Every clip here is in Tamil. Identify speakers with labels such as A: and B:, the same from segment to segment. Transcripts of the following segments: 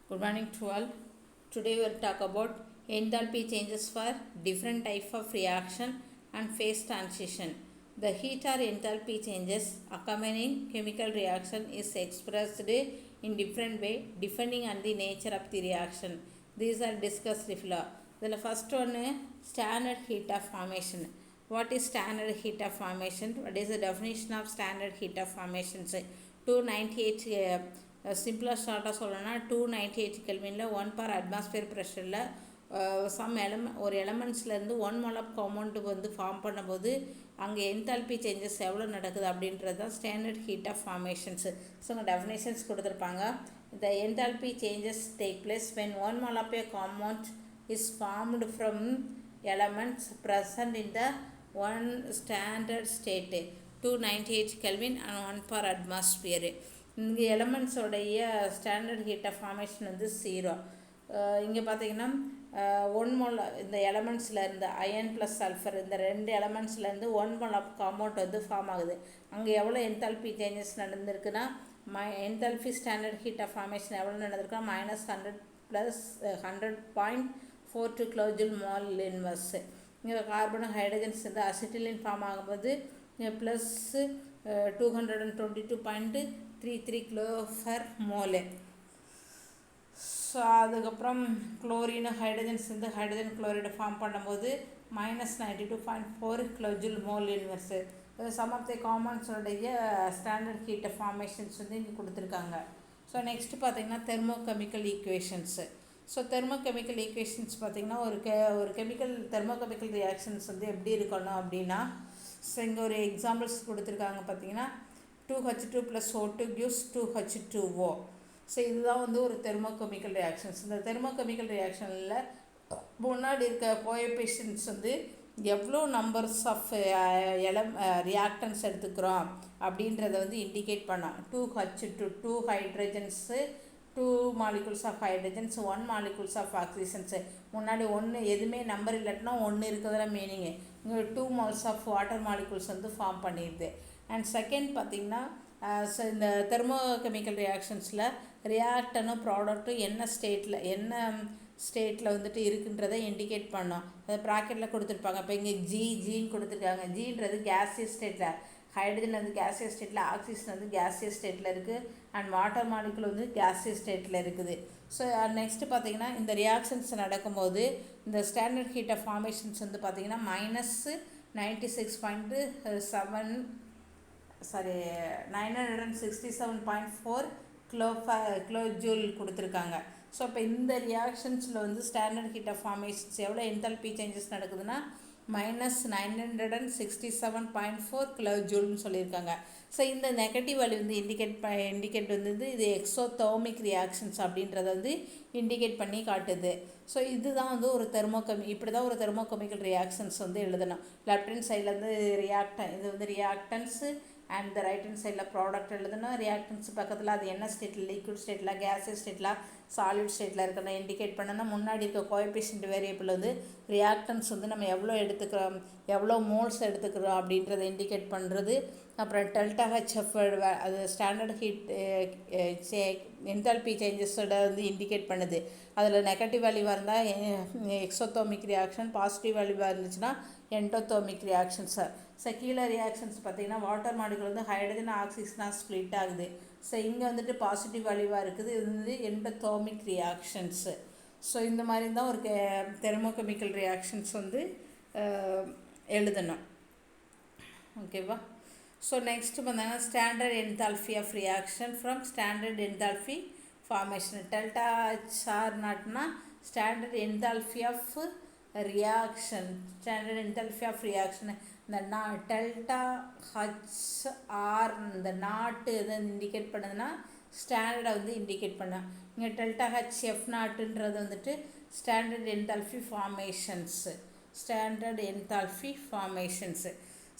A: Good morning to all. Today we will talk about enthalpy changes for different type of reaction and phase transition. The heat or enthalpy changes accompanying chemical reaction is expressed in different way depending on the nature of the reaction. These are discussed below. The first one is standard heat of formation. What is standard heat of formation? What is the definition of standard heat of formation? 298 சிம்பிளாக ஷார்ட்டாக சொல்லணும்னா 298 கெல்வினில் 1 per அட்மாஸ்பியர் ப்ரெஷரில் ஒரு எலமெண்ட்ஸ்லேருந்து 1 mole of காம்பவுண்ட் வந்து ஃபார்ம் பண்ணும்போது அங்கே என்தால்பி சேஞ்சஸ் எவ்வளோ நடக்குது அப்படின்றது தான் standard heat of formations. So அங்கே டெஃபினேஷன்ஸ் கொடுத்துருப்பாங்க. The enthalpy changes take place when 1 mole of a compound is formed from elements present in the one standard state 298 Kelvin and 1 per atmosphere. இங்கே எலமெண்ட்ஸோடைய ஸ்டாண்டர்ட் ஹீட் ஆஃப் ஃபார்மேஷன் வந்து 0. இங்கே பார்த்தீங்கன்னா 1 mole இந்த எலமெண்ட்ஸ்லேருந்து அயன் ப்ளஸ் சல்ஃபர் இந்த 2 எலமெண்ட்ஸ்லேருந்து 1 mole ஆஃப் காம்பவுண்ட் வந்து ஃபார்ம் ஆகுது. அங்கே எவ்வளோ என்தால்பி சேஞ்சஸ் நடந்திருக்குன்னா enthalpy standard heat of formation எவ்வளோ நடந்திருக்குன்னா -100 + 100.42 கிலோஜூல் மோல் இன்வர்ஸ். இங்கே கார்பன் ஹைட்ரஜன்ஸ் வந்து அசிட்டிலின் ஃபார்ம் ஆகும்போது plus 222.33 kilo per mole. So அதுக்கப்புறம் குளோரின் ஹைட்ரஜன்ஸ் வந்து ஹைட்ரஜன் குளோரைடு ஃபார்ம் பண்ணும்போது -92.4 kilojoule mole inverse. Sum of the காம்பவுண்ட்ஸோடைய ஸ்டாண்டர்ட் ஹீட் ஆஃப் ஃபார்மேஷன்ஸ் வந்து இங்கே கொடுத்துருக்காங்க. ஸோ நெக்ஸ்ட்டு பார்த்திங்கன்னா தெர்மோகெமிக்கல் ஈக்குவேஷன்ஸு. ஸோ தெர்மோகெமிக்கல் ஈக்குவேஷன்ஸ் பார்த்திங்கன்னா ஒரு கெமிக்கல் தெர்மோகெமிக்கல் ரியாக்ஷன்ஸ் வந்து எப்படி இருக்கணும் அப்படின்னா, ஸோ இங்கே ஒரு எக்ஸாம்பிள்ஸ் கொடுத்துருக்காங்க. பார்த்திங்கன்னா 2H2 + O2 gives 2H2O. So இதுதான் வந்து ஒரு தெர்மோகெமிக்கல் ரியாக்ஷன்ஸ். இந்த தெர்மோகெமிக்கல் ரியாக்ஷனில் முன்னாடி இருக்க கோஎஃபிஷியன்ட்ஸ் வந்து எவ்வளோ நம்பர்ஸ் ஆஃப் ரியாக்டன்ஸ் எடுத்துக்கிறோம் அப்படின்றத வந்து இண்டிகேட் பண்ணோம். 2H2 2 hydrogens 2 molecules of hydrogens 1 molecules of oxygens. முன்னாடி 1 எதுவுமே நம்பர் இல்லாட்டினா 1 இருக்கிறதுல மீனிங்கு. இங்கே 2 moles ஆஃப் வாட்டர் மாலிகுல்ஸ் வந்து ஃபார்ம் பண்ணிடுது. அண்ட் செகண்ட் பார்த்திங்கன்னா இந்த தெர்மோகெமிக்கல் ரியாக்ஷன்ஸில் ரியாக்டனும் ப்ராடக்ட்டும் என்ன ஸ்டேட்டில் வந்துட்டு இருக்குன்றதை இண்டிகேட் பண்ணோம். அதை ப்ராக்கெட்டில் கொடுத்துருப்பாங்க. இப்போ இங்கே ஜின்னு கொடுத்துருக்காங்க. ஜின்றது கேசியஸ் ஸ்டேட்டில், ஹைட்ரஜன் வந்து கேசியஸ் ஸ்டேட்டில், ஆக்சிஜன் வந்து கேசியஸ் ஸ்டேட்டில் இருக்குது, அண்ட் வாட்டர் மாலிகுல் வந்து கேசியஸ் ஸ்டேட்டில் இருக்குது. ஸோ நெக்ஸ்ட்டு பார்த்திங்கன்னா இந்த ரியாக்ஷன்ஸ் நடக்கும்போது இந்த ஸ்டாண்டர்ட் ஹீட் ஆஃப் ஃபார்மேஷன்ஸ் வந்து பார்த்திங்கன்னா -967.4 கிலோஜூல் கொடுத்துருக்காங்க. ஸோ இப்போ இந்த ரியாக்ஷன்ஸில் வந்து ஸ்டாண்டர்ட் ஹீட் ஆஃப் ஃபார்மேஷன்ஸ் எவ்வளோ என்தால்பி சேஞ்சஸ் நடக்குதுன்னா -967.4 கிலோஜூல்னு சொல்லியிருக்காங்க. ஸோ இந்த நெகட்டிவ் வேல்யூ வந்து இண்டிகேட் வந்து இது எக்ஸோதெர்மிக் ரியாக்ஷன்ஸ் அப்படின்றத வந்து இண்டிகேட் பண்ணி காட்டுது. ஸோ இதுதான் வந்து ஒரு இப்படி தான் ஒரு தெர்மோகெமிக்கல் ரியாக்ஷன்ஸ் வந்து எழுதணும். லெஃப்ட் ஹேண்ட் சைடில் வந்து இது வந்து ரியாக்டன்ஸு அண்ட் த ரைட் ஹேண்ட் சைடில் ப்ராடக்ட் எழுதணும். ரியாக்டன்ஸ் பக்கத்தில் அது என்ன ஸ்டேட்டில், லிக்விட் ஸ்டேட்டில், கேஸஸ் ஸ்டேட்டில், சாலிட் ஸ்டேட்டில் இருக்கணும் இண்டிகேட் பண்ணணும். முன்னாடி இருக்க கோஎஃபிஷியன்ட் வேரியபிள் வந்து ரியாக்டன்ஸ் வந்து நம்ம எவ்வளோ எடுத்துக்கிறோம், எவ்வளோ மோல்ஸ் எடுத்துக்கிறோம் அப்படின்றத இண்டிகேட் பண்ணுறது. அப்புறம் ΔHF அது ஸ்டாண்டர்ட் ஹீட் என்தால்பி சேஞ்சஸோட வந்து இண்டிகேட் பண்ணுது. அதில் நெகட்டிவ் வேல்யூவாக இருந்தால் எக்ஸோதெர்மிக் ரியாக்ஷன், பாசிட்டிவ் வேல்யூவாக இருந்துச்சுன்னா எண்டோதெர்மிக் ரியாக்ஷன்ஸ். ஸோ கீழே ரியாக்ஷன்ஸ் பார்த்திங்கன்னா வாட்டர் மாலிகுல் வந்து ஹைட்ரஜன் ஆக்சிஜனாக ஸ்ப்ளிட் ஆகுது. ஸோ இங்கே வந்துட்டு பாசிட்டிவ் வேல்யூவாக இருக்குது. இது வந்து எண்டோதெர்மிக் ரியாக்ஷன்ஸு. ஸோ இந்த மாதிரி தான் ஒரு தெர்மோகெமிக்கல் ரியாக்ஷன்ஸ் வந்து எழுதணும். ஓகேவா? ஸோ நெக்ஸ்ட்டு பார்த்தீங்கன்னா standard enthalpy of reaction from standard enthalpy formation. ΔHR நாட்னா standard enthalpy of reaction. Standard enthalpy of reaction இந்த ΔHR இந்த நாட்டு எதை இண்டிகேட் பண்ணுதுன்னா ஸ்டாண்டர்டை வந்து இண்டிகேட் பண்ணோம். இங்கே ΔHF நாட்டுன்றது வந்துட்டு standard enthalpy formations. Standard enthalpy formations.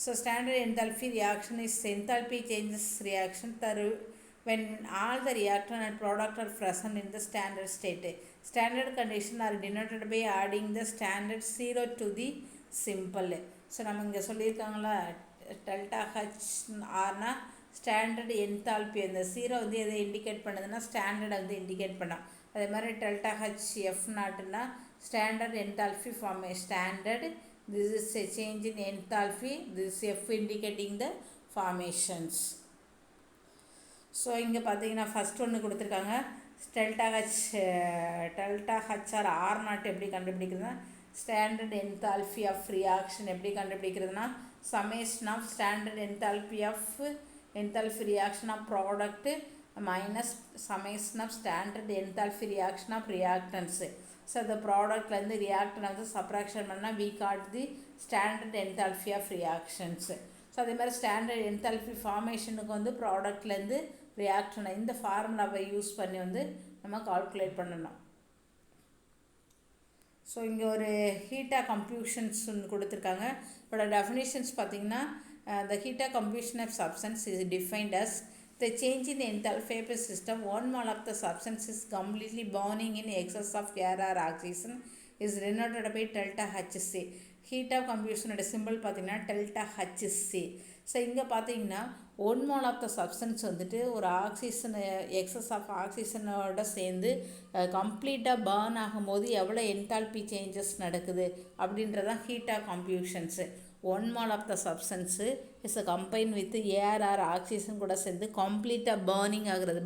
A: So standard enthalpy reaction is enthalpy changes reaction when all the reactant and product are present in the standard state. Standard condition are denoted by adding the standard 0 to the symbol. So நம்ம இங்கே சொல்லியிருக்காங்களா ΔHRனா ஸ்டாண்டர்ட் என்தால்பி அந்த 0 வந்து எதை இண்டிகேட் பண்ணுதுன்னா ஸ்டாண்டர்டை வந்து இண்டிகேட் பண்ணோம். அதே மாதிரி டெல்டா ஹச் எஃப் நாட்டுன்னா ஸ்டாண்டர்ட் என்தால்பி ஃபார்மே standard this is a change in enthalpy, this is F indicating the formations. So இங்கே பார்த்தீங்கன்னா ஃபஸ்ட் ஒன்று கொடுத்துருக்காங்க டெல்டா ஹச் ஆர் நாட் எப்படி கண்டுபிடிக்கிறதுனா ஸ்டாண்டர்ட் என்தால்பி ஆஃப் ரியாக்ஷன் எப்படி கண்டுபிடிக்கிறதுனா summation of standard enthalpy reaction of product minus summation of standard enthalpy reaction of reactants. So இந்த ப்ராடக்ட்லேருந்து ரியாக்டன் வந்து சப்ராக்ஷன் பண்ணால் we got the standard enthalpy of reactions. So அதே மாதிரி ஸ்டாண்டர்ட் என்தால்பி ஃபார்மேஷனுக்கு வந்து ப்ராடக்ட்லேருந்து ரியாக்ஷனை இந்த ஃபார்முலாவை யூஸ் பண்ணி வந்து நம்ம கால்குலேட் பண்ணணும். ஸோ இங்கே ஒரு ஹீட்டா கம்ப்யூஷன்ஸ் கொடுத்துருக்காங்க. இதோட டெஃபினிஷன்ஸ் பார்த்திங்கன்னா the heat combustion of substance is defined as the change in the enthalpy of a system. One mole of the substance is completely burning in excess of air or oxygen is denoted by delta Hc. Heat of combustion ஓட சிம்பிள் பார்த்திங்கன்னா delta Hc. ஸோ இங்கே பார்த்தீங்கன்னா 1 mole of the substance வந்துட்டு ஒரு ஆக்சிஜன் எக்ஸஸ் ஆஃப் ஆக்சிஜனோட சேர்ந்து கம்ப்ளீட்டாக பர்ன் ஆகும்போது எவ்வளோ என்தால்பி சேஞ்சஸ் நடக்குது அப்படின்றதான் heat of கம்ப்யூஷன்ஸு. 1 mole of the substance is combined with air or oxygen கூட சேர்ந்து கம்ப்ளீட்டாக பர்னிங் ஆகுறது.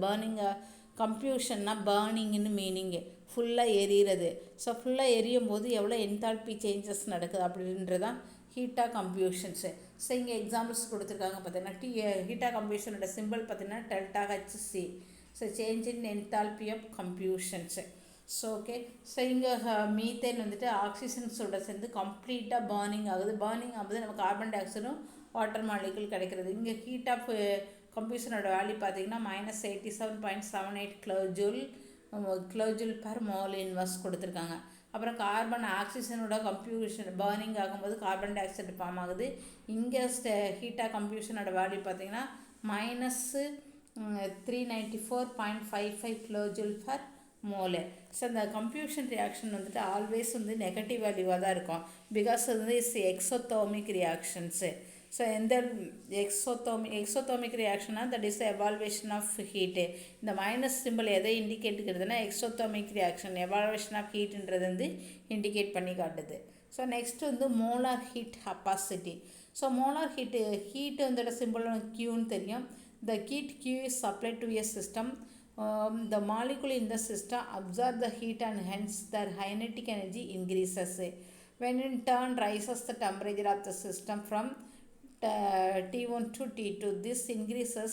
A: கம்ப்யூஷன்னா பர்னிங்னு மீனிங்கு ஃபுல்லாக எரியிறது. ஸோ ஃபுல்லாக எரியும் போது எவ்வளோ என்தால்பி சேஞ்சஸ் நடக்குது அப்படின்றதான் ஹீட் ஆஃப் கம்ப்யூஷன்ஸு. ஸோ இங்கே எக்ஸாம்பிள்ஸ் கொடுத்துருக்காங்க பார்த்தீங்கன்னா ஹீட் ஆஃப் கம்ப்யூஷனோட சிம்பிள் பார்த்தீங்கன்னா delta H C. So change in enthalpy of combustions. So okay. So இங்கே மீத்தேன் வந்துட்டு ஆக்சிஜன்ஸோட சேர்ந்து கம்ப்ளீட்டாக பர்னிங் ஆகுது. பர்னிங் ஆகும்போது நம்ம கார்பன் டை ஆக்சைடும் வாட்டர் மாலிகுல் கிடைக்கிறது. இங்கே ஹீட் ஆஃப் கம்ப்யூஷனோட வேல்யூ பார்த்தீங்கன்னா -87.78 கிலோஜூல் பர் மோல் இன்வர்ஸ் கொடுத்துருக்காங்க. அப்புறம் கார்பன் ஆக்சிஜனோட கம்ப்யூஷன் பர்னிங் ஆகும்போது கார்பன் டை ஆக்சைடு ஃபார்ம் ஆகுது. இங்கே ஹீட் ஆஃப் கம்ப்யூஷனோட வேல்யூ பார்த்தீங்கன்னா -394.55 கிலோஜூல் பர் மோல். ஸோ இந்த கம்ப்யூஷன் ரியாக்ஷன் வந்துட்டு ஆல்வேஸ் வந்து நெகட்டிவ் வேல்யூவாக தான் இருக்கும். பிகாஸ் அது வந்து எக்ஸோதோமிக் ரியாக்ஷன்ஸு. ஸோ எந்த எக்ஸோதோமிக் ரியாக்ஷனா that is evolution of heat. இந்த மைனஸ் சிம்பிள் எதை இண்டிகேட்டுக்கிறதுனா எக்ஸோதோமிக் ரியாக்ஷன் எவால்வேஷன் ஆஃப் ஹீட்டுன்றது வந்து இண்டிகேட் பண்ணி காட்டுது. ஸோ நெக்ஸ்ட் வந்து molar heat capacity. So molar heat வந்தோட சிம்பிள் கியூன்னு தெரியும். The heat Q is supplied to a system. The molecule in the system absorb the heat and hence their kinetic energy increases. When in turn rises the temperature of the system from T1 to T2. This increases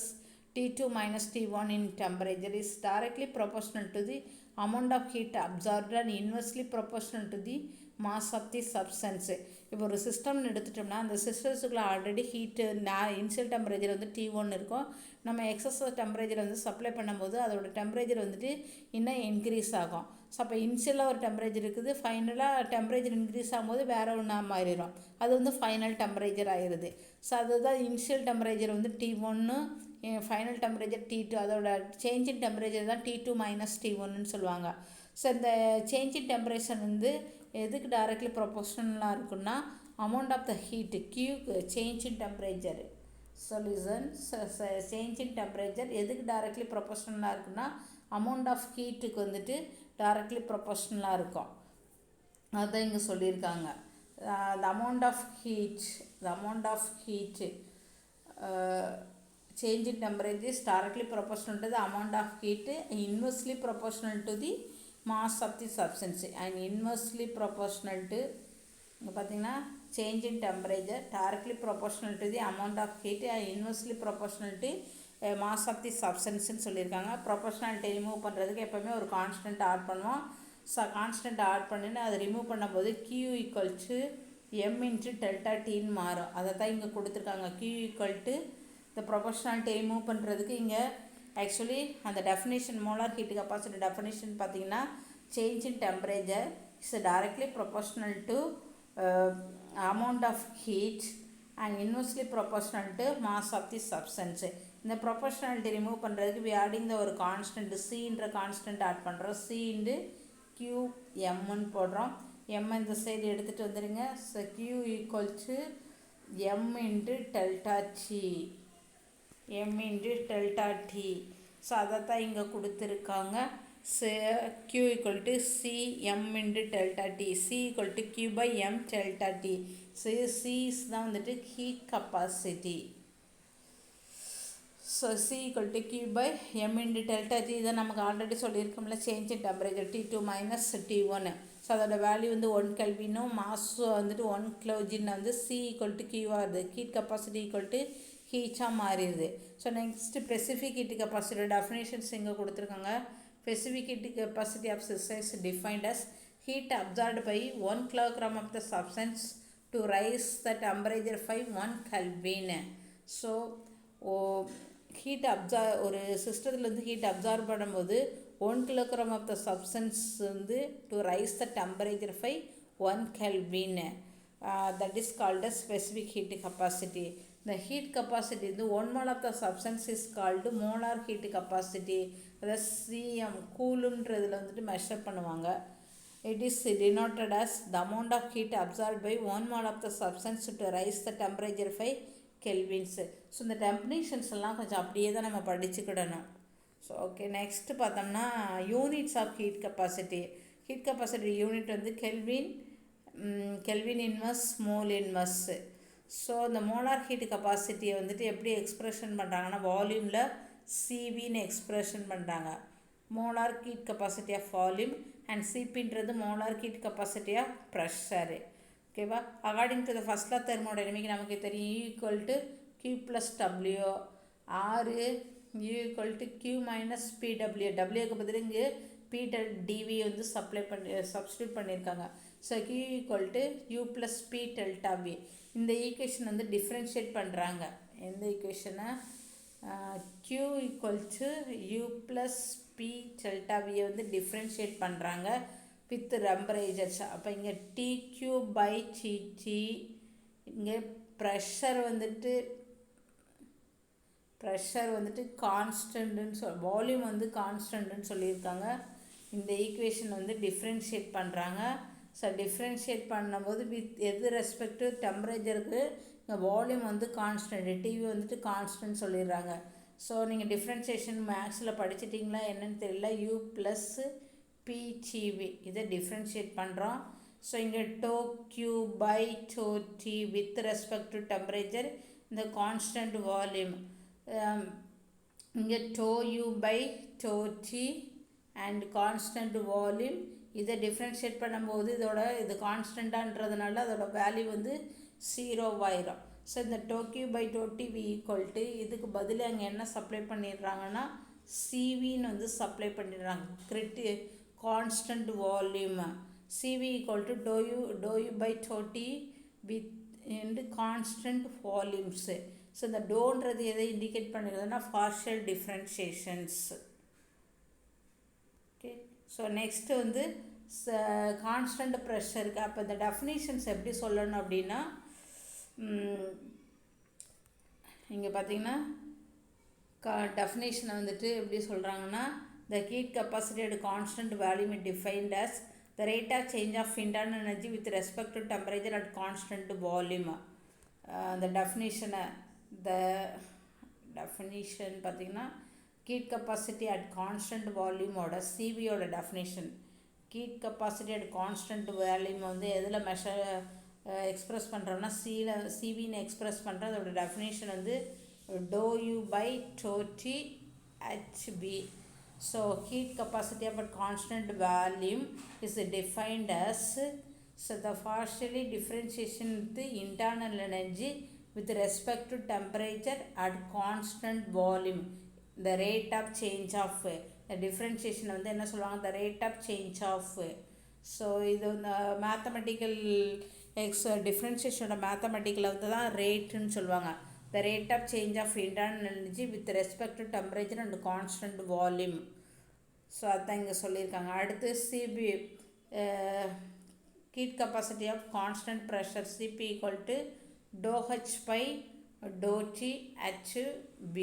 A: T2 minus T1 in temperature is directly proportional to the amount of heat absorbed and inversely proportional to the mass of the substance. இப்போ ஒரு சிஸ்டம்னு எடுத்துட்டோம்னா அந்த சிஸ்டம்ஸுக்குள்ள ஆல்ரெடி ஹீட்டு இனிஷியல் டெம்பரேச்சர் வந்து T1 இருக்கும். நம்ம எக்ஸஸ் டெம்பரேச்சர் வந்து சப்ளை பண்ணும்போது அதோட டெம்பரேச்சர் வந்துட்டு இன்னும் இன்க்ரீஸ் ஆகும். ஸோ அப்போ இனிஷியலாக ஒரு டெம்பரேச்சர் இருக்குது, ஃபைனலாக டெம்பரேச்சர் இன்க்ரீஸ் ஆகும்போது வேறு ஒன்றா மாறிடும். அது வந்து ஃபைனல் டெம்பரேச்சர் ஆயிடுது. ஸோ அதுதான் இனிஷியல் டெம்பரேச்சர் வந்து T1, ஃபைனல் டெம்பரேச்சர் T2. அதோட சேஞ்ச் இன் டெம்பரேச்சர் தான் T2 மைனஸ் T1ன்னு சொல்லுவாங்க. ஸோ இந்த சேஞ்ச் இன் டெம்பரேச்சர் வந்து எதுக்கு டைரக்ட்லி ப்ரொபோர்ஷனலாக இருக்குன்னா அமௌண்ட் ஆஃப் த ஹீட்டு கியூக்கு change in temperature solution change in temperature எதுக்கு டைரக்ட்லி ப்ரொபோர்ஷனலாக இருக்குன்னா அமௌண்ட் ஆஃப் ஹீட்டுக்கு வந்துட்டு டைரக்ட்லி ப்ரொபோர்ஷனலாக இருக்கும். அதுதான் இங்கே சொல்லியிருக்காங்க. the amount of heat change in temperature is directly proportional to the amount of heat, inversely proportional to the mass of the substance and inversely proportional to பார்த்தீங்கன்னா change in temperature directly proportional to the amount of heat and inversely proportional to mass of the substance ன்னு சொல்லியிருக்காங்க. ப்ரொபோர்ஷனாலிட்டி ரிமூவ் பண்ணுறதுக்கு எப்போவுமே ஒரு கான்ஸ்டன்ட் ஆட் பண்ணுவோம். ஸோ கான்ஸ்டன்ட் ஆட் பண்ணின்னு அதை ரிமூவ் பண்ணும்போது Q equal to M into delta டீன்னு மாறும். அதை தான் இங்கே கொடுத்துருக்காங்க. Q ஈக்குவல் டு இந்த ப்ரொபோர்ஷனாலிட்டி ரிமூவ் பண்ணுறதுக்கு இங்கே ஆக்சுவலி அந்த definition molar heat capacity definition பார்த்தீங்கன்னா change in temperature is directly proportional to amount of heat and inversely proportional to mass of the சப்ஸ்டன்ஸு. இந்த ப்ரொபோர்ஷனாலிட்டி ரிமூவ் பண்ணுறதுக்கு வி ஆடிங் த ஒரு கான்ஸ்டன்ட் சின்ற கான்ஸ்டன்ட் ஆட் பண்ணுறோம். சி இன்டு கியூ எம்ன்னு போடுறோம். எம் இந்த சைடு எடுத்துகிட்டு வந்துடுங்க. So Q equal to M into delta T. m into delta T. So அதை தான் இங்கே கொடுத்துருக்காங்க. Q equal to C m into delta T. C equal to Q by m delta T. So C தான் வந்துட்டு heat capacity. So C equal to Q by m into delta T. இதை நமக்கு ஆல்ரெடி சொல்லியிருக்கோம்ல, change in temperature T2 minus T1. So அதோட வேல்யூ வந்து 1 கெல்வினும் மாஸ் வந்துட்டு 1 கிலோஜின் வந்து C equal to Q வருது. ஹீட் கெப்பாசிட்டி equal to ஹீட்டாக மாறிடுது. So next specific heat capacity definitions இங்கே கொடுத்துருக்காங்க. Specific heat capacity of system is defined as heat absorbed by 1 kilogram of the substance to rise the temperature by 1 Kelvin. So heat ஒரு சிஸ்டத்துலேருந்து ஹீட் அப்சார்ப் பண்ணும்போது 1 kilogram of the substance வந்து to rise the temperature by 1 Kelvin. That is called as specific heat capacity. The heat capacity the 1 mole of the substance is called molar heat capacity. That is cm கூலும்ன்றதில் வந்துட்டு மெஷர் பண்ணுவாங்க. It is denoted as the amount of heat absorbed by 1 mole of the substance to rise the temperature by Kelvins. So இந்த டெஃபினேஷன்ஸ் எல்லாம் கொஞ்சம் அப்படியே தான் நம்ம படிச்சுக்கிடணும். ஸோ ஓகே, நெக்ஸ்ட்டு பார்த்தோம்னா units of heat capacity. Heat capacity unit வந்து kelvin inverse mole inverse. So இந்த மோலார் ஹீட் கெப்பாசிட்டியை வந்துட்டு எப்படி எக்ஸ்ப்ரெஷன் பண்ணுறாங்கன்னா வால்யூமில் சிவின்னு எக்ஸ்ப்ரெஷன் பண்ணுறாங்க. Molar heat capacity of volume and சிபின்றது molar heat capacity of pressure. ஓகேவா? According to the first law thermodynamic நமக்கு தெரியும் U equal to Q plus W. U equal to Q minus PW. Wக்கு பதில் இங்கே P dV வந்து சப்ஸ்டியூட் பண்ணியிருக்காங்க. So Q equal to U plus P delta V. இந்த ஈக்குவேஷன் வந்து டிஃப்ரென்ஷியேட் பண்ணுறாங்க. எந்த ஈக்குவேஷனை? Q equal to U plus P delta V வந்து டிஃப்ரென்ஷியேட் பண்ணுறாங்க வித் டெம்பரேச்சர்ஸ். அப்போ இங்கே TQ by TT, இங்கே ப்ரெஷர் வந்துட்டு கான்ஸ்டன்ட்னு வால்யூம் வந்து கான்ஸ்டன்ட்னு சொல்லியிருக்காங்க. இந்த ஈக்குவேஷன் வந்து டிஃப்ரென்ஷியேட் பண்ணுறாங்க. ஸோ டிஃப்ரென்ஷியேட் பண்ணும்போது வித் எது ரெஸ்பெக்டு டெம்பரேச்சருக்கு இங்கே வால்யூம் வந்து கான்ஸ்டன்ட், டிவி வந்துட்டு கான்ஸ்டன்ட் சொல்லிடுறாங்க. ஸோ நீங்கள் டிஃப்ரென்ஷியேஷன் மேக்ஸில் படிச்சிட்டிங்களா என்னன்னு தெரியல. U ப்ளஸ் PTV இதை டிஃப்ரென்ஷியேட் பண்ணுறோம். ஸோ இங்கே doe Q by doe T with respect to temperature இந்த கான்ஸ்டன்ட் வால்யூம். இங்கே doe U by doe T and constant volume. இதை டிஃப்ரென்ஷியேட் பண்ணும்போது இது கான்ஸ்டண்ட்டான்றதுனால அதோட வேல்யூ வந்து 0 ஆயிரும். ஸோ இந்த doe Q by doe T V equal to இதுக்கு பதில் அங்கே என்ன சப்ளை பண்ணிடுறாங்கன்னா சிவின்னு வந்து சப்ளை பண்ணிடுறாங்க. Constant volume CV equal to dou U by dou T with and constant volumes. So இந்த டோன்றது எதை இண்டிகேட் பண்ணிடுதுன்னா partial differentiations. Okay, so next வந்து கான்ஸ்டன்ட் ப்ரெஷருக்கு. அப்போ இந்த டெஃபினிஷன்ஸ் எப்படி சொல்லணும் அப்படின்னா இங்கே பார்த்தீங்கன்னா டெஃபினேஷனை வந்துட்டு எப்படி சொல்கிறாங்கன்னா the heat capacity at constant volume is defined as the rate of change of internal energy with respect to temperature at constant volume. The definition பார்த்தீங்கன்னா heat capacity at constant volume ஓட CV ஓட definition. heat capacity at constant volume வந்து எதில் எக்ஸ்ப்ரெஸ் பண்ணுறோம்னா CVன்னு எக்ஸ்ப்ரெஸ் பண்ணுற அதோட டெஃபினேஷன் வந்து dou U by dou T HB. So heat capacity of a constant volume is defined as the partially differentiation with the internal energy with respect to temperature at constant volume. The rate of change of the differentiation வந்து என்ன சொல்லுவாங்க? The rate of change of. So இது மேத்தமெட்டிக்கல் டிஃப்ரென்ஷியேஷனோட மேத்தமெட்டிக்கலில் வந்து தான் ரேட்டுன்னு சொல்லுவாங்க. The rate of change of internal energy with respect to temperature and constant volume. So அதுதான் இங்கே சொல்லியிருக்காங்க. அடுத்து CB heat capacity of constant pressure CP equal to dou H by dou T HB.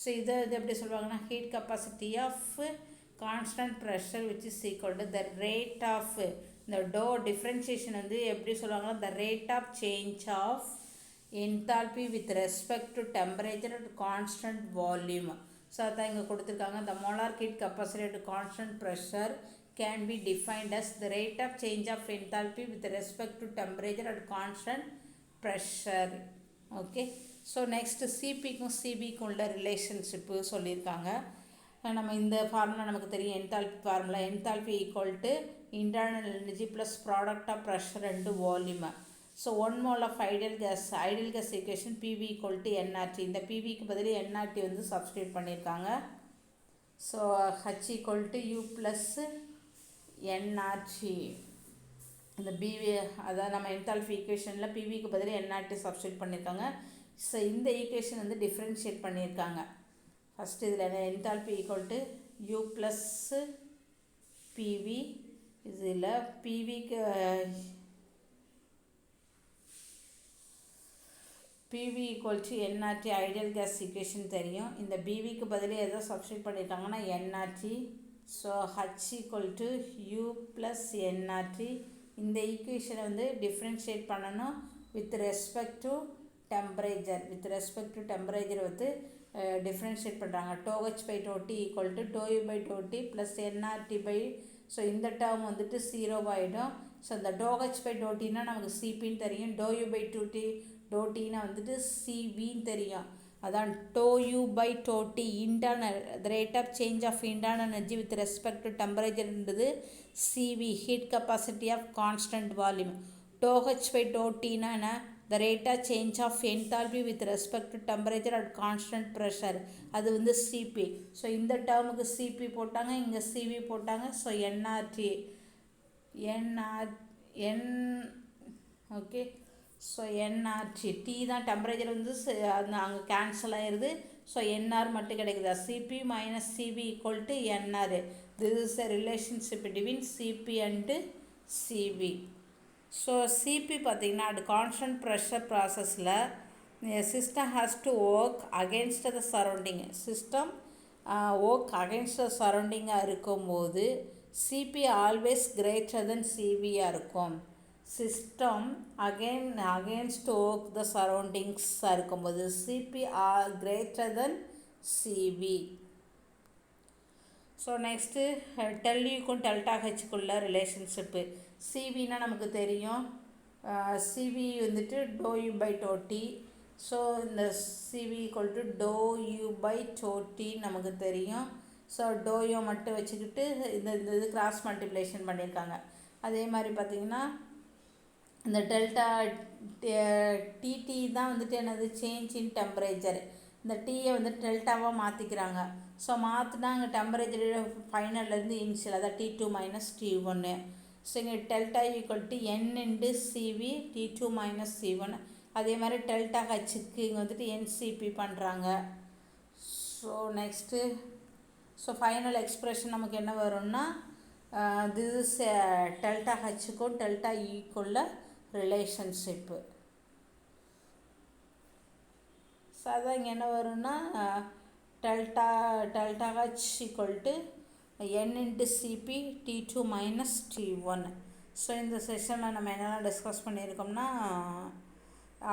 A: So இதை எப்படி சொல்லுவாங்கன்னா heat capacity of constant pressure which is equal to the rate of இந்த டோ டிஃப்ரென்ஷியேஷன் வந்து எப்படி சொல்லுவாங்கன்னா the rate of change of enthalpy with respect to temperature at constant volume. So அதான் இங்கே கொடுத்துருக்காங்க. the molar heat capacity at constant pressure can be defined as the rate of change of enthalpy with respect to temperature at constant pressure. Okay, so next சிபிக்கும் சிபிக்கும் உள்ள ரிலேஷன்ஷிப்பு சொல்லியிருக்காங்க. நம்ம இந்த ஃபார்முலா நமக்கு தெரியும், enthalpy formula. Enthalpy equal to internal energy plus product of pressure and volume. So 1 mole of ideal gas equation PV equal to NRT. இந்த பிவிக்கு பதில் என்ஆர்டி வந்து சப்ஸ்டியூட் பண்ணியிருக்காங்க. So H equal to U plus NRT. இந்த பிவி அதாவது நம்ம என்தால்பி ஈக்குவேஷனில் பிவிக்கு பதில் என்ஆர்டி சப்ஸ்டியூட் பண்ணியிருக்காங்க. ஸோ இந்த ஈக்குவேஷன் வந்து டிஃப்ரென்ஷியேட் பண்ணியிருக்காங்க. ஃபஸ்ட்டு இதில் என்ன, enthalpy equal to U plus PV. இதில் பிவிக்கு PV equal to nRT ideal gas equation தெரியும். இந்த பிவிக்கு பதில் எதோ சப்ஸ்டியூட் பண்ணியிருக்காங்கன்னா nRT. So H equal to U plus NRT. இந்த ஈக்குவேஷனை வந்து டிஃப்ரென்ஷியேட் பண்ணணும் with respect to temperature. With respect to temperature வந்து டிஃப்ரென்ஷியேட் பண்ணுறாங்க. DH by dT equal to dU by dT plus nRT by. So இந்த டேர்ம் வந்துட்டு 0 ஆகிடும். ஸோ இந்த டோஹெச் பை டோட்டின்னா நமக்கு சிபின்னு தெரியும். டோயூ பை டோட்டி டோட்டின்னா வந்துட்டு சிவின்னு தெரியும். அதான் dU by dT internal rate of change of internal energy with respect to டெம்பரேச்சர்ன்றது CV heat capacity of constant volume. DH by டோட்டின்னா என்ன, the rate of change of enthalpy with respect to temperature at constant pressure. அது வந்து சிபி. ஸோ இந்த டேர்முக்கு சிபி போட்டாங்க, இங்கே சிவி போட்டாங்க. So nRT okay. So nRT T தான் டெம்பரேச்சர் வந்து அது அங்கே கேன்சல் ஆயிடுது. ஸோ என்ஆர் மட்டும் கிடைக்குதா. CP minus CV equal to nR. This is a relationship between CP and CV. So CP பார்த்திங்கன்னா அது கான்ஸ்டன்ட் ப்ரெஷர் ப்ராசஸில் system has to work against the surrounding. System work against the சரௌண்டிங்காக இருக்கும்போது சிபி ஆல்வேஸ் கிரேட்டர் தென் சிவியாக இருக்கும். சிஸ்டம் அகெயின்ஸ்ட் ஒர்க் த சரௌண்டிங்ஸாக இருக்கும்போது சிபி கிரேட்டர் தென் சிவி. ஸோ நெக்ஸ்ட்டு டெல்யூக்கும் டெல்டா ஹெச்சுக்குள்ள ரிலேஷன்ஷிப்பு. சிவினா நமக்கு தெரியும், சிவி வந்துட்டு d U by dT. So இந்த CV equal to d U by dT நமக்கு தெரியும். ஸோ டோயோ மட்டும் வச்சுக்கிட்டு இந்த இது கிராஸ் மல்டிப்ளேஷன் பண்ணியிருக்காங்க. அதே மாதிரி பார்த்திங்கன்னா இந்த டெல்டா டிடி தான் வந்துட்டு என்னது சேஞ்ச் இன் டெம்பரேச்சர். இந்த டீயை வந்து டெல்டாவாக மாற்றிக்கிறாங்க. ஸோ மாற்றினா அங்கே டெம்பரேச்சர் ஃபைனல்லேருந்து இனிஷியல், அதாவது T2 மைனஸ் T1. ஸோ இங்கே delta equal to N into CV T2 minus C1. அதே மாதிரி டெல்டா ஹச்சுக்கு இங்கே வந்துட்டு என்சிபி பண்ணுறாங்க. ஸோ நெக்ஸ்ட்டு ஃபைனல் எக்ஸ்ப்ரெஷன் நமக்கு என்ன வரும்னா திஸ் இஸ் டெல்டா ஹச்சுக்கும் டெல்டா ஈக்குள்ள ரிலேஷன்ஷிப்பு. ஸோ அதான் இங்கே என்ன வரும்னா delta H equal to n into CP T2 minus T1. So இந்த செஷனில் நம்ம என்னெல்லாம் டிஸ்கஸ் பண்ணியிருக்கோம்னா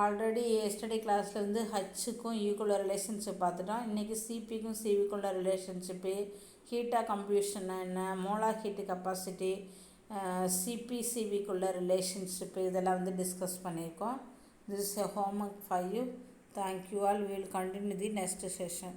A: ஆல்ரெடி எஸ்டர்டே கிளாஸில் வந்து ஹச்சுக்கும் ஈக்குள்ள ரிலேஷன்ஷிப் பார்த்துட்டோம். இன்றைக்கி சிபிக்கும் சிவிக்குள்ள ரிலேஷன்ஷிப்பு, ஹீட்டாக கம்ப்யூஷன் என்ன, மோலார் ஹீட்டு கெப்பாசிட்டி, சிபி சிவிக்குள்ள ரிலேஷன்ஷிப்பு இதெல்லாம் வந்து டிஸ்கஸ் பண்ணியிருக்கோம். This is a homework for you. Thank you all. We will continue the next session.